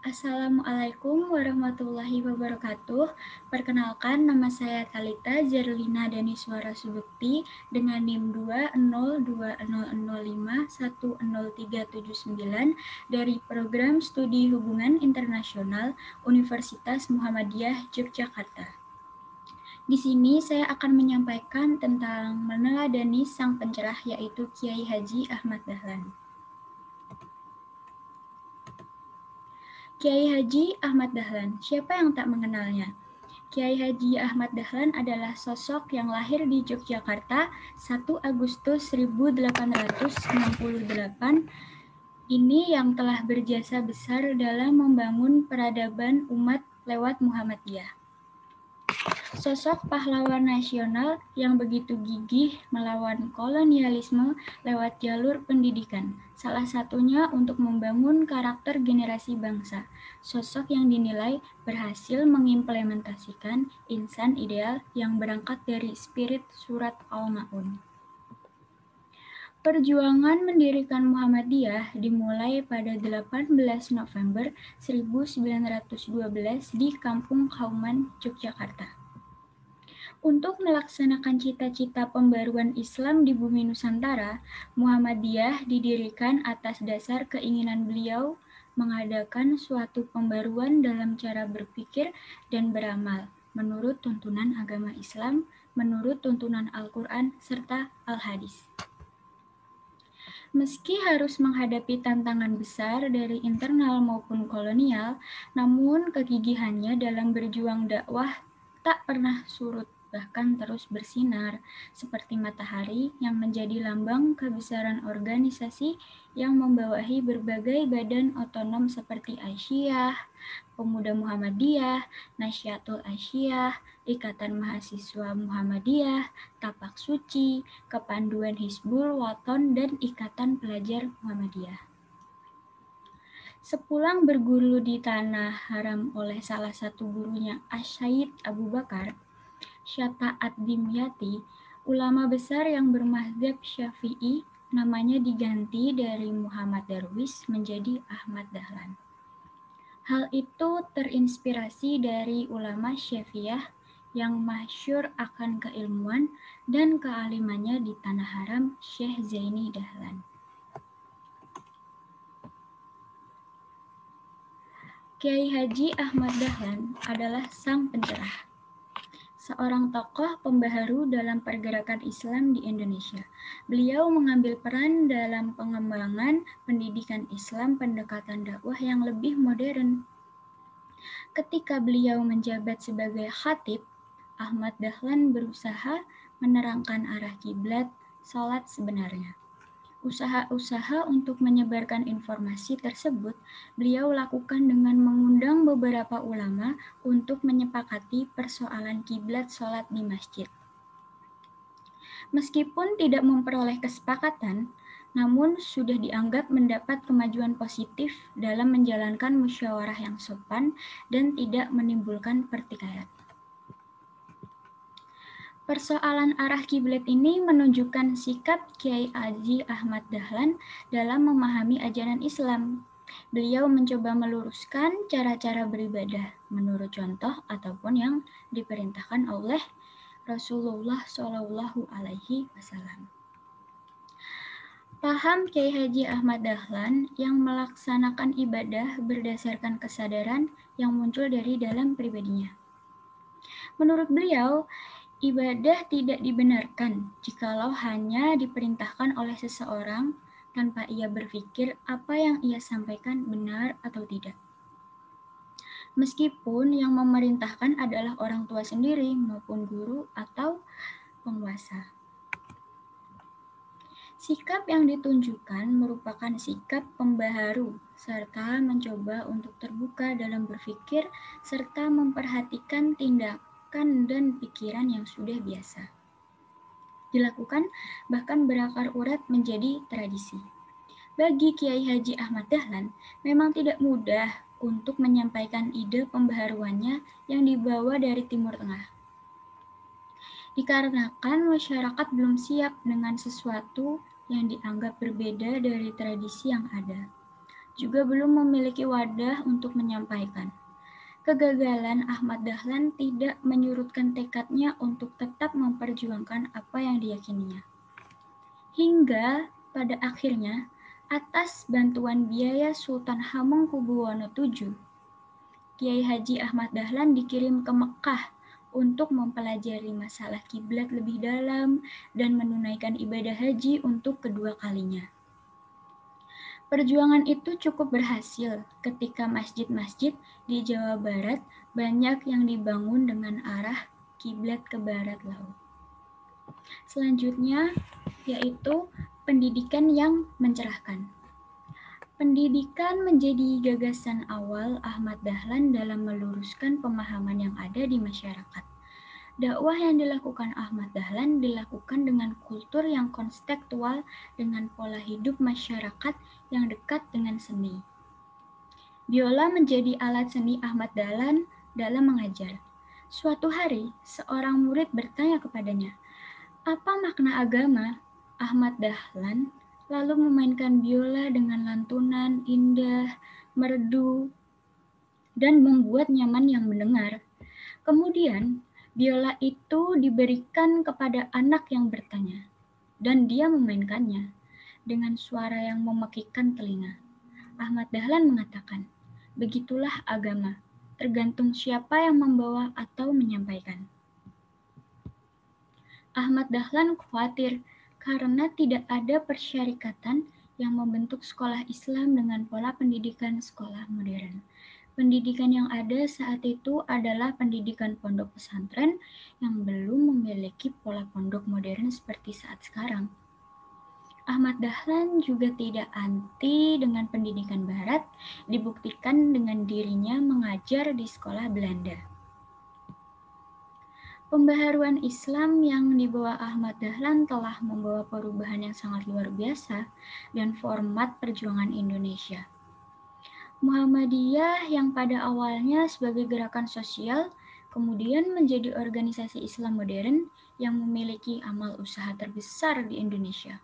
Assalamualaikum warahmatullahi wabarakatuh. Perkenalkan, nama saya Thalita Zerlina Daniswara Subukti dengan NIM 20200051039 dari Program Studi Hubungan Internasional Universitas Muhammadiyah Yogyakarta. Di sini saya akan menyampaikan tentang meneladani sang pencerah, yaitu Kiai Haji Ahmad Dahlan. Kiai Haji Ahmad Dahlan, siapa yang tak mengenalnya? Kiai Haji Ahmad Dahlan adalah sosok yang lahir di Yogyakarta 1 Agustus 1868. Ini yang telah berjasa besar dalam membangun peradaban umat lewat Muhammadiyah. Sosok pahlawan nasional yang begitu gigih melawan kolonialisme lewat jalur pendidikan, salah satunya untuk membangun karakter generasi bangsa. Sosok yang dinilai berhasil mengimplementasikan insan ideal yang berangkat dari spirit surat Al-Ma'un. Perjuangan mendirikan Muhammadiyah dimulai pada 18 November 1912 di Kampung Kauman, Yogyakarta. Untuk melaksanakan cita-cita pembaruan Islam di bumi Nusantara, Muhammadiyah didirikan atas dasar keinginan beliau mengadakan suatu pembaruan dalam cara berpikir dan beramal menurut tuntunan agama Islam, menurut tuntunan Al-Quran, serta Al-Hadis. Meski harus menghadapi tantangan besar dari internal maupun kolonial, namun kegigihannya dalam berjuang dakwah tak pernah surut, bahkan terus bersinar, seperti matahari yang menjadi lambang kebesaran organisasi yang membawahi berbagai badan otonom seperti Aisyah, Pemuda Muhammadiyah, Nasyatul Aisyah, Ikatan Mahasiswa Muhammadiyah, Tapak Suci, Kepanduan Hizbul Waton, dan Ikatan Pelajar Muhammadiyah. Sepulang berguru di Tanah Haram oleh salah satu gurunya Asy-Syaikh Abu Bakar Syata ad-Dimyati, ulama besar yang bermadzhab Syafi'i, namanya diganti dari Muhammad Darwis menjadi Ahmad Dahlan. Hal itu terinspirasi dari ulama Syafi'iyah yang masyhur akan keilmuan dan kealimannya di Tanah Haram, Syekh Zaini Dahlan. Kiai Haji Ahmad Dahlan adalah sang pencerah, seorang tokoh pembaharu dalam pergerakan Islam di Indonesia. Beliau mengambil peran dalam pengembangan pendidikan Islam pendekatan dakwah yang lebih modern. Ketika beliau menjabat sebagai khatib, Ahmad Dahlan berusaha menerangkan arah kiblat salat sebenarnya. Usaha-usaha untuk menyebarkan informasi tersebut beliau lakukan dengan mengundang beberapa ulama untuk menyepakati persoalan kiblat sholat di masjid. Meskipun tidak memperoleh kesepakatan, namun sudah dianggap mendapat kemajuan positif dalam menjalankan musyawarah yang sopan dan tidak menimbulkan pertikaian. Persoalan arah kiblat ini menunjukkan sikap Kiai Haji Ahmad Dahlan dalam memahami ajaran Islam. Beliau mencoba meluruskan cara-cara beribadah menurut contoh ataupun yang diperintahkan oleh Rasulullah Shallallahu Alaihi Wasallam. Paham Kiai Haji Ahmad Dahlan yang melaksanakan ibadah berdasarkan kesadaran yang muncul dari dalam pribadinya. Menurut beliau, ibadah tidak dibenarkan jikalau hanya diperintahkan oleh seseorang tanpa ia berpikir apa yang ia sampaikan benar atau tidak. Meskipun yang memerintahkan adalah orang tua sendiri maupun guru atau penguasa. Sikap yang ditunjukkan merupakan sikap pembaharu serta mencoba untuk terbuka dalam berpikir serta memperhatikan tindakan dan pikiran yang sudah biasa dilakukan, bahkan berakar urat menjadi tradisi. Bagi Kiai Haji Ahmad Dahlan, memang tidak mudah untuk menyampaikan ide pembaharuannya yang dibawa dari Timur Tengah. Dikarenakan masyarakat belum siap dengan sesuatu yang dianggap berbeda dari tradisi yang ada. juga belum memiliki wadah untuk menyampaikan. Kegagalan Ahmad Dahlan tidak menyurutkan tekadnya untuk tetap memperjuangkan apa yang diyakininya. Hingga pada akhirnya, atas bantuan biaya Sultan Hamengkubuwono VII, Kiai Haji Ahmad Dahlan dikirim ke Mekah untuk mempelajari masalah kiblat lebih dalam dan menunaikan ibadah haji untuk kedua kalinya. Perjuangan itu cukup berhasil ketika masjid-masjid di Jawa Barat banyak yang dibangun dengan arah kiblat ke barat laut. Selanjutnya yaitu pendidikan yang mencerahkan. Pendidikan menjadi gagasan awal Ahmad Dahlan dalam meluruskan pemahaman yang ada di masyarakat. Dakwah yang dilakukan Ahmad Dahlan dilakukan dengan kultur yang konstekstual dengan pola hidup masyarakat yang dekat dengan seni. Biola menjadi alat seni Ahmad Dahlan dalam mengajar. Suatu hari, seorang murid bertanya kepadanya, "Apa makna agama?" Ahmad Dahlan lalu memainkan biola dengan lantunan indah, merdu, dan membuat nyaman yang mendengar. Kemudian, biola itu diberikan kepada anak yang bertanya, dan dia memainkannya dengan suara yang memekikkan telinga. Ahmad Dahlan mengatakan, "Begitulah agama, tergantung siapa yang membawa atau menyampaikan." Ahmad Dahlan khawatir karena tidak ada persyarikatan yang membentuk sekolah Islam dengan pola pendidikan sekolah modern. Pendidikan yang ada saat itu adalah pendidikan pondok pesantren yang belum memiliki pola pondok modern seperti saat sekarang. Ahmad Dahlan juga tidak anti dengan pendidikan barat, dibuktikan dengan dirinya mengajar di sekolah Belanda. Pembaharuan Islam yang dibawa Ahmad Dahlan telah membawa perubahan yang sangat luar biasa dan format perjuangan Indonesia. Muhammadiyah yang pada awalnya sebagai gerakan sosial, kemudian menjadi organisasi Islam modern yang memiliki amal usaha terbesar di Indonesia.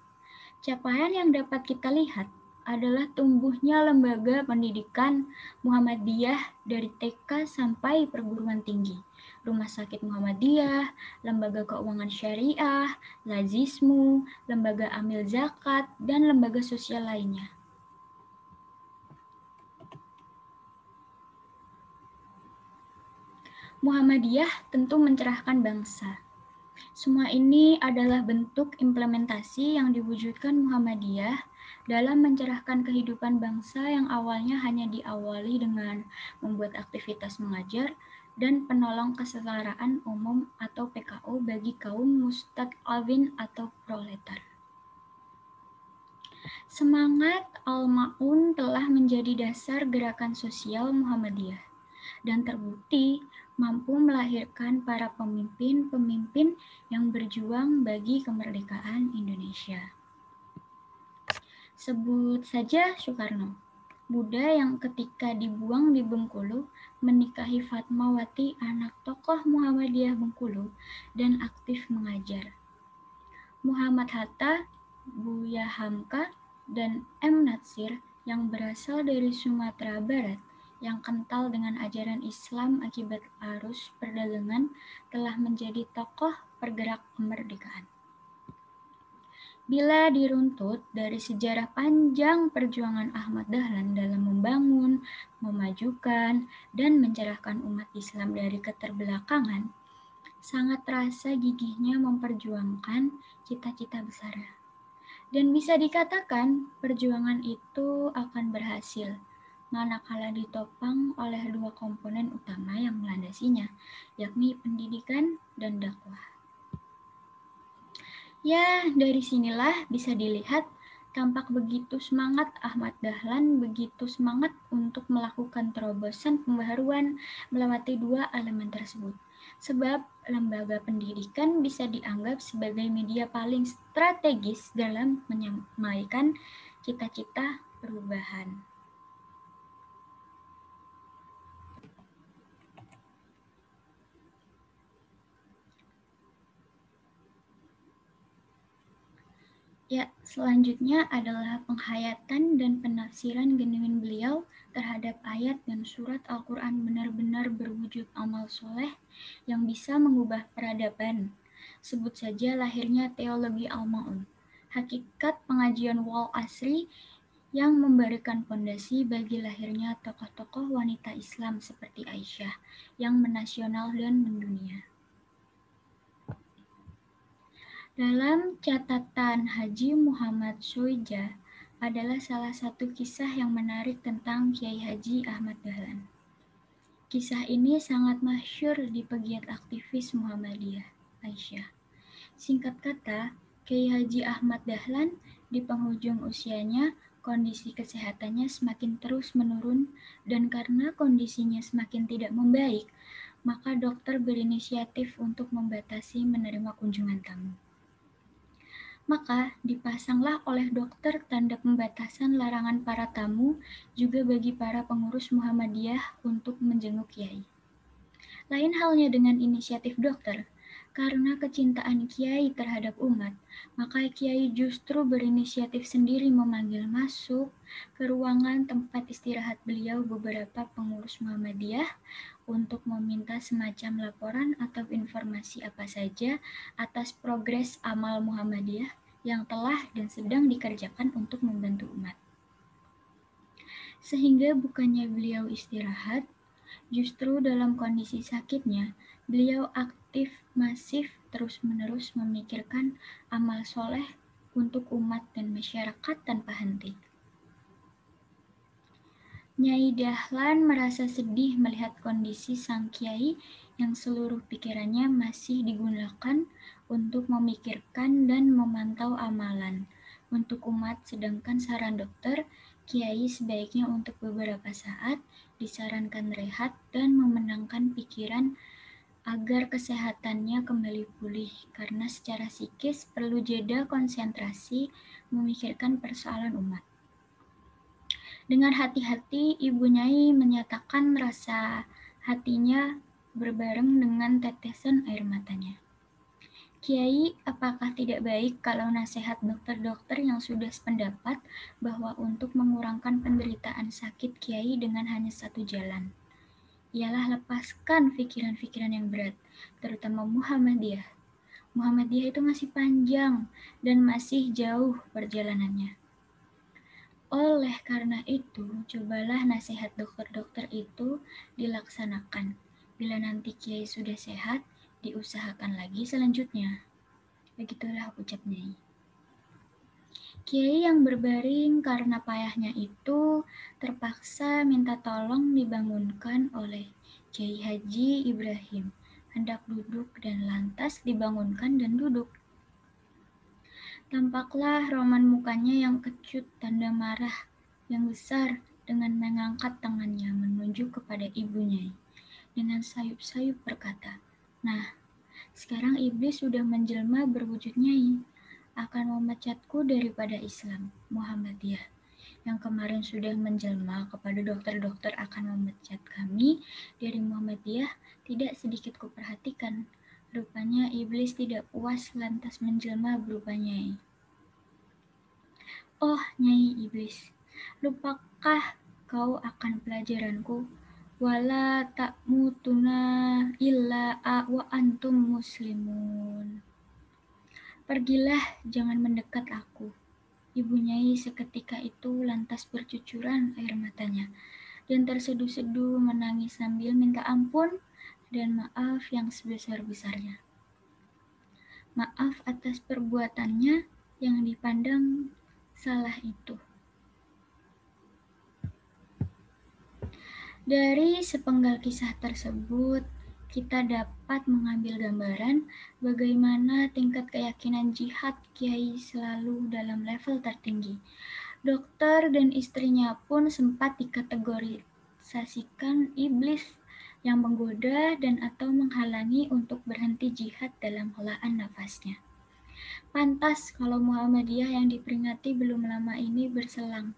Capaian yang dapat kita lihat adalah tumbuhnya lembaga pendidikan Muhammadiyah dari TK sampai perguruan tinggi, Rumah Sakit Muhammadiyah, Lembaga Keuangan Syariah, Lazismu, Lembaga Amil Zakat, dan lembaga sosial lainnya. Muhammadiyah tentu mencerahkan bangsa. Semua ini adalah bentuk implementasi yang diwujudkan Muhammadiyah dalam mencerahkan kehidupan bangsa yang awalnya hanya diawali dengan membuat aktivitas mengajar dan penolong kesetaraan umum atau PKU bagi kaum mustad'afin atau proletar. Semangat Al-Ma'un telah menjadi dasar gerakan sosial Muhammadiyah dan terbukti mampu melahirkan para pemimpin-pemimpin yang berjuang bagi kemerdekaan Indonesia. Sebut saja Soekarno, Buddha yang ketika dibuang di Bengkulu menikahi Fatmawati, anak tokoh Muhammadiyah Bengkulu, dan aktif mengajar. Muhammad Hatta, Buya Hamka, dan M. Natsir yang berasal dari Sumatera Barat yang kental dengan ajaran Islam akibat arus perdagangan telah menjadi tokoh pergerak kemerdekaan. Bila diruntut dari sejarah panjang perjuangan Ahmad Dahlan dalam membangun, memajukan, dan mencerahkan umat Islam dari keterbelakangan, sangat terasa gigihnya memperjuangkan cita-cita besar. Dan bisa dikatakan perjuangan itu akan berhasil manakala ditopang oleh dua komponen utama yang melandasinya, yakni pendidikan dan dakwah. Ya, dari sinilah bisa dilihat tampak begitu semangat Ahmad Dahlan, begitu semangat untuk melakukan terobosan pembaharuan melewati dua elemen tersebut. Sebab lembaga pendidikan bisa dianggap sebagai media paling strategis dalam menyampaikan cita-cita perubahan. Ya, selanjutnya adalah penghayatan dan penafsiran genuin beliau terhadap ayat dan surat Al-Quran benar-benar berwujud amal soleh yang bisa mengubah peradaban. Sebut saja lahirnya teologi Al-Ma'un, hakikat pengajian wal asri yang memberikan fondasi bagi lahirnya tokoh-tokoh wanita Islam seperti Aisyah yang menasional dan mendunia. Dalam catatan Haji Muhammad Soija adalah salah satu kisah yang menarik tentang Kiai Haji Ahmad Dahlan. Kisah ini sangat masyhur di pegiat aktivis Muhammadiyah, Aisyah. Singkat kata, Kiai Haji Ahmad Dahlan di penghujung usianya, kondisi kesehatannya semakin terus menurun dan karena kondisinya semakin tidak membaik, maka dokter berinisiatif untuk membatasi menerima kunjungan tamu. Maka dipasanglah oleh dokter tanda pembatasan larangan para tamu juga bagi para pengurus Muhammadiyah untuk menjenguk Kiai. Lain halnya dengan inisiatif dokter, karena kecintaan Kiai terhadap umat, maka Kiai justru berinisiatif sendiri memanggil masuk ke ruangan tempat istirahat beliau beberapa pengurus Muhammadiyah untuk meminta semacam laporan atau informasi apa saja atas progres amal Muhammadiyah yang telah dan sedang dikerjakan untuk membantu umat. Sehingga bukannya beliau istirahat, justru dalam kondisi sakitnya, beliau aktif masif terus-menerus memikirkan amal soleh untuk umat dan masyarakat tanpa henti. Nyai Dahlan merasa sedih melihat kondisi sang kiai yang seluruh pikirannya masih digunakan untuk memikirkan dan memantau amalan untuk umat, sedangkan saran dokter, kiai sebaiknya untuk beberapa saat disarankan rehat dan memenangkan pikiran agar kesehatannya kembali pulih karena secara psikis perlu jeda konsentrasi memikirkan persoalan umat. Dengan hati-hati, Ibu Nyai menyatakan rasa hatinya berbareng dengan tetesan air matanya. Kiai, apakah tidak baik kalau nasihat dokter-dokter yang sudah sependapat bahwa untuk mengurangkan penderitaan sakit Kiai dengan hanya satu jalan, ialah lepaskan pikiran-pikiran yang berat, terutama Muhammadiyah. Muhammadiyah itu masih panjang dan masih jauh perjalanannya. Oleh karena itu, cobalah nasihat dokter-dokter itu dilaksanakan. Bila nanti Kiai sudah sehat, diusahakan lagi selanjutnya. Begitulah ucap Nyai. Kiai yang berbaring karena payahnya itu terpaksa minta tolong dibangunkan oleh Kiai Haji Ibrahim. Hendak duduk dan lantas dibangunkan dan duduk. Tampaklah roman mukanya yang kecut tanda marah yang besar dengan mengangkat tangannya menunjuk kepada ibunya. Dengan sayup-sayup berkata, "Nah, sekarang iblis sudah menjelma berwujud Nyai, akan memecatku daripada Islam, Muhammadiyah. Yang kemarin sudah menjelma kepada dokter-dokter akan memecat kami dari Muhammadiyah, tidak sedikit kuperhatikan. Rupanya iblis tidak puas lantas menjelma berupa Nyai. Oh, Nyai Iblis, lupakah kau akan pelajaranku? Wala ta'mutuna illa wa antum muslimun. Pergilah, jangan mendekat aku. Ibu Nyai seketika itu lantas bercucuran air matanya dan terseduh-seduh menangis sambil minta ampun dan maaf yang sebesar-besarnya. Maaf atas perbuatannya yang dipandang salah itu. Dari sepenggal kisah tersebut, kita dapat mengambil gambaran bagaimana tingkat keyakinan jihad Kiai selalu dalam level tertinggi. Dokter dan istrinya pun sempat dikategorisasikan iblis yang menggoda dan atau menghalangi untuk berhenti jihad dalam helaan nafasnya. Pantas kalau Muhammadiyah yang diperingati belum lama ini berselang,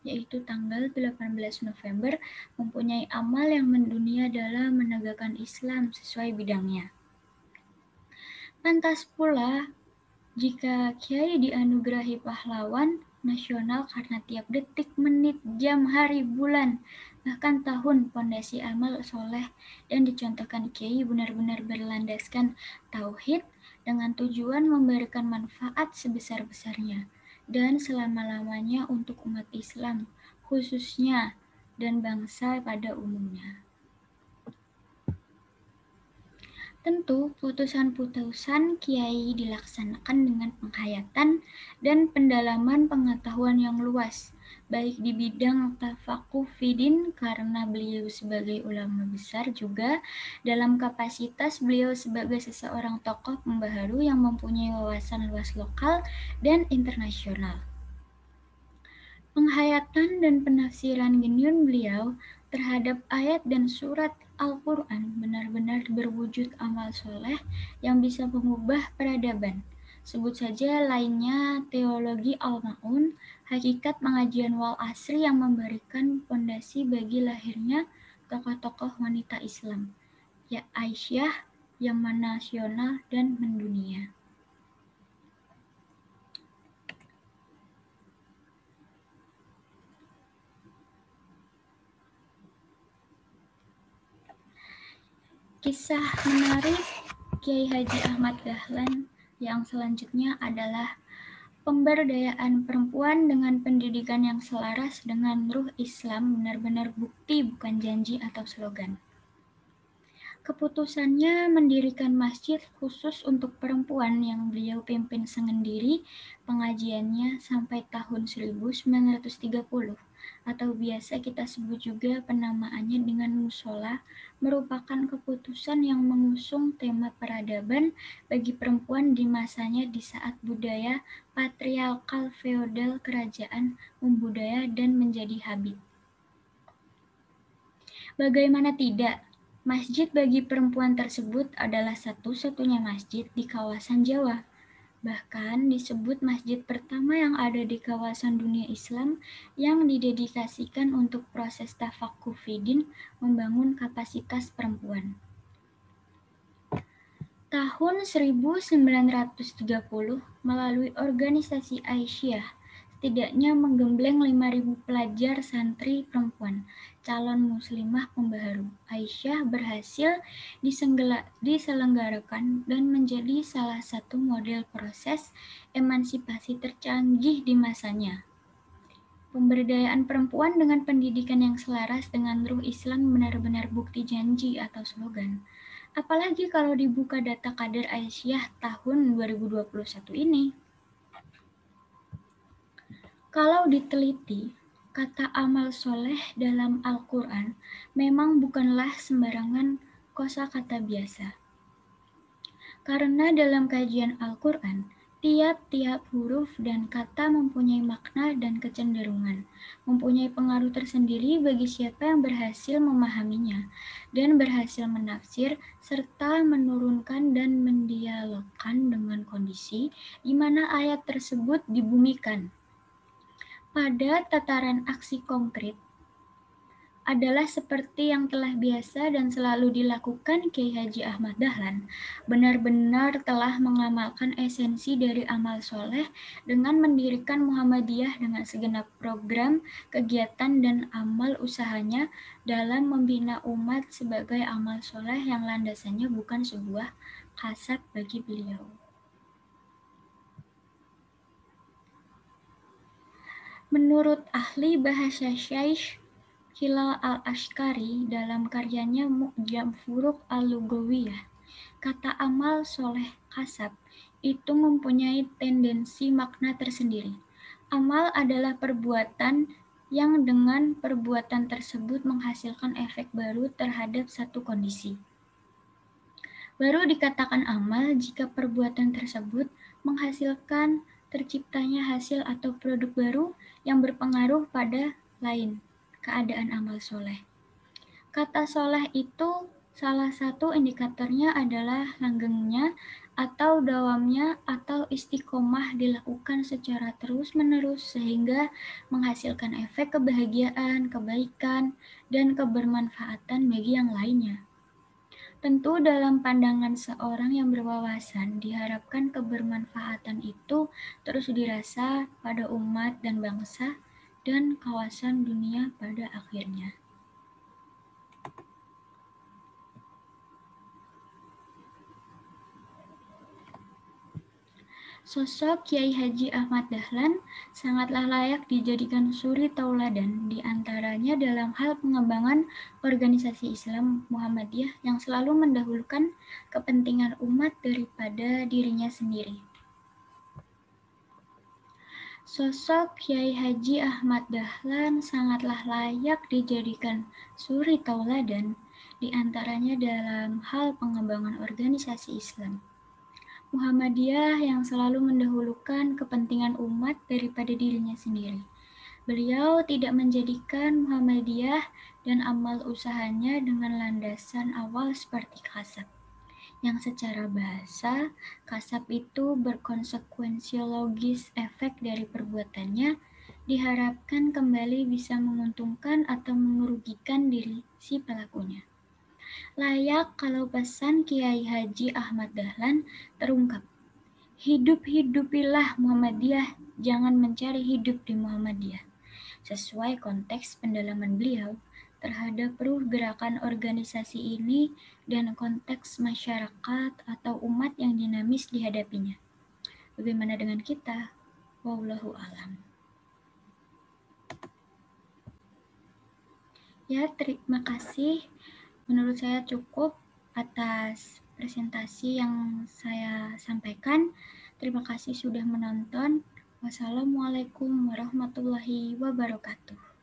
yaitu tanggal 18 November, mempunyai amal yang mendunia dalam menegakkan Islam sesuai bidangnya. Pantas pula Jika kiai dianugerahi pahlawan nasional karena tiap detik, menit, jam, hari, bulan, bahkan tahun pondasi amal soleh yang dicontohkan kiai benar-benar berlandaskan tauhid dengan tujuan memberikan manfaat sebesar-besarnya dan selama-lamanya untuk umat Islam khususnya dan bangsa pada umumnya. Tentu, putusan-putusan kiai dilaksanakan dengan penghayatan dan pendalaman pengetahuan yang luas, baik di bidang tafakuh fidin karena beliau sebagai ulama besar, juga dalam kapasitas beliau sebagai seseorang tokoh pembaharu yang mempunyai wawasan luas lokal dan internasional. Penghayatan dan penafsiran genyun beliau terhadap ayat dan surat Al-Quran benar-benar berwujud amal soleh yang bisa mengubah peradaban. Sebut saja lainnya teologi Al-Ma'un, hakikat pengajian wal asri yang memberikan fondasi bagi lahirnya tokoh-tokoh wanita Islam, ya Aisyah, yang nasional dan mendunia. Kisah menarik Kiai Haji Ahmad Dahlan yang selanjutnya adalah pemberdayaan perempuan dengan pendidikan yang selaras dengan ruh Islam, benar-benar bukti bukan janji atau slogan. Keputusannya mendirikan masjid khusus untuk perempuan yang beliau pimpin sendiri pengajiannya sampai tahun 1930 atau biasa kita sebut juga penamaannya dengan musola, merupakan keputusan yang mengusung tema peradaban bagi perempuan di masanya di saat budaya patriarkal feodal kerajaan membudaya dan menjadi habit. Bagaimana tidak, masjid bagi perempuan tersebut adalah satu-satunya masjid di kawasan Jawa. Bahkan disebut masjid pertama yang ada di kawasan dunia Islam yang didedikasikan untuk proses tafakuh fidin, membangun kapasitas perempuan. Tahun 1930 melalui organisasi Aisyah, setidaknya menggembleng 5.000 pelajar santri perempuan, calon muslimah pembaharu. Aisyah berhasil diselenggarakan dan menjadi salah satu model proses emansipasi tercanggih di masanya. Pemberdayaan perempuan dengan pendidikan yang selaras dengan ruh Islam benar-benar bukti janji atau slogan. Apalagi kalau dibuka data kader Aisyah tahun 2021 ini. Kalau diteliti, kata amal soleh dalam Al-Quran memang bukanlah sembarangan kosakata biasa. Karena dalam kajian Al-Quran, tiap-tiap huruf dan kata mempunyai makna dan kecenderungan, mempunyai pengaruh tersendiri bagi siapa yang berhasil memahaminya dan berhasil menafsir serta menurunkan dan mendialogkan dengan kondisi di mana ayat tersebut dibumikan. Pada tataran aksi konkret, adalah seperti yang telah biasa dan selalu dilakukan Kiai Haji Ahmad Dahlan, benar-benar telah mengamalkan esensi dari amal soleh dengan mendirikan Muhammadiyah dengan segenap program, kegiatan, dan amal usahanya dalam membina umat sebagai amal soleh yang landasannya bukan sebuah kasat bagi beliau. Menurut ahli bahasa Syekh Hilal Al-Ashqari dalam karyanya Mu'jam Furuq Al-Lugawiyah, kata amal soleh kasab itu mempunyai tendensi makna tersendiri. Amal adalah perbuatan yang dengan perbuatan tersebut menghasilkan efek baru terhadap satu kondisi. Baru dikatakan amal jika perbuatan tersebut menghasilkan terciptanya hasil atau produk baru yang berpengaruh pada lain keadaan amal soleh. Kata soleh itu salah satu indikatornya adalah langgengnya atau dawamnya atau istiqomah dilakukan secara terus-menerus sehingga menghasilkan efek kebahagiaan, kebaikan, dan kebermanfaatan bagi yang lainnya. Tentu dalam pandangan seorang yang berwawasan, diharapkan kebermanfaatan itu terus dirasa pada umat dan bangsa dan kawasan dunia pada akhirnya. Sosok Kiai Haji Ahmad Dahlan sangatlah layak dijadikan suri tauladan di antaranya dalam hal pengembangan organisasi Islam Muhammadiyah yang selalu mendahulukan kepentingan umat daripada dirinya sendiri. Sosok Kiai Haji Ahmad Dahlan sangatlah layak dijadikan suri tauladan di antaranya dalam hal pengembangan organisasi Islam Muhammadiyah yang selalu mendahulukan kepentingan umat daripada dirinya sendiri. Beliau tidak menjadikan Muhammadiyah dan amal usahanya dengan landasan awal seperti kasab, yang secara bahasa, kasab itu berkonsekuensi logis efek dari perbuatannya, diharapkan kembali bisa menguntungkan atau merugikan diri si pelakunya. Layak kalau pesan Kiai Haji Ahmad Dahlan terungkap. Hidup-hidupilah Muhammadiyah, jangan mencari hidup di Muhammadiyah. Sesuai konteks pendalaman beliau terhadap ruh gerakan organisasi ini dan konteks masyarakat atau umat yang dinamis dihadapinya. Bagaimana dengan kita? Wallahu a'lam. Ya, terima kasih. Menurut saya cukup atas presentasi yang saya sampaikan. Terima kasih sudah menonton. Wassalamualaikum warahmatullahi wabarakatuh.